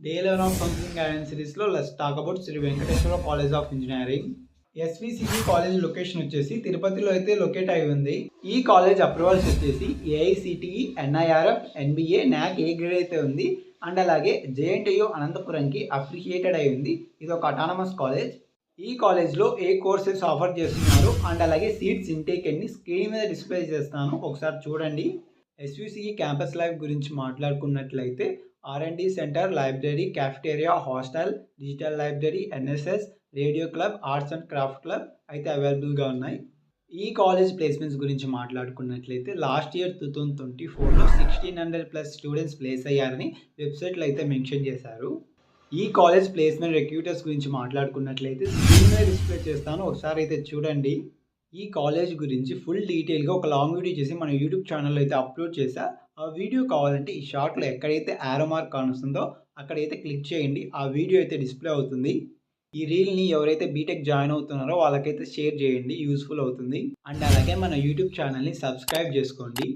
Day 11 of Counseling Guidance సిరీస్లో let's talk about Shri Venkateswara college of engineering. SVCC college location వచ్చేసి తిరుపతిలో అయితే locate అయి ఉంది. ఈ కాలేజ్ అప్రూవల్స్ వచ్చేసి AICTE, NIRF, NBA, NAAC A grade అయితే ఉంది. అండ్ అలాగే జేఎన్టీయు అనంతపురంకి అఫిలియేటెడ్ అయి ఉంది. ఇది ఒక అటానమస్ కాలేజ్. ఈ కాలేజ్లో ఏ కోర్సెస్ ఆఫర్ చేస్తున్నారు అండ్ అలాగే సీట్స్ ఇంటేక్ అన్ని స్క్రీన్ మీద డిస్ప్లే చేస్తాను, ఒకసారి చూడండి. ఎస్విసిఈ క్యాంపస్ లైఫ్ గురించి మాట్లాడుకున్నట్లయితే RMD centre, library, cafeteria, hostel, digital library, NSS, radio club, arts and craft club అయితే అవైలబుల్గా ఉన్నాయి. ఈ కాలేజ్ ప్లేస్మెంట్స్ గురించి మాట్లాడుకున్నట్లయితే లాస్ట్ ఇయర్ 2024లో 1600+ స్టూడెంట్స్ ప్లేస్ అయ్యారని వెబ్సైట్లో అయితే మెన్షన్ చేశారు. ఈ కాలేజ్ ప్లేస్మెంట్ రిక్రూటర్స్ గురించి మాట్లాడుకున్నట్లయితే స్క్రీన్ మీద డిస్ప్లే చేస్తాను, ఒకసారి అయితే చూడండి. ఈ కాలేజ్ గురించి ఫుల్ డీటెయిల్గా ఒక లాంగ్ వీడియో చేసి మన యూట్యూబ్ ఛానల్లో అయితే అప్లోడ్ చేశా. ఆ వీడియో కావాలంటే ఈ షార్ట్లో ఎక్కడైతే యారో మార్క్ కానుస్తుందో అక్కడైతే క్లిక్ చేయండి, ఆ వీడియో అయితే డిస్ప్లే అవుతుంది. ఈ రీల్ని ఎవరైతే బీటెక్ జాయిన్ అవుతున్నారో వాళ్ళకైతే షేర్ చేయండి, యూస్ఫుల్ అవుతుంది. అండ్ అలాగే మన యూట్యూబ్ ఛానల్ని సబ్స్క్రైబ్ చేసుకోండి.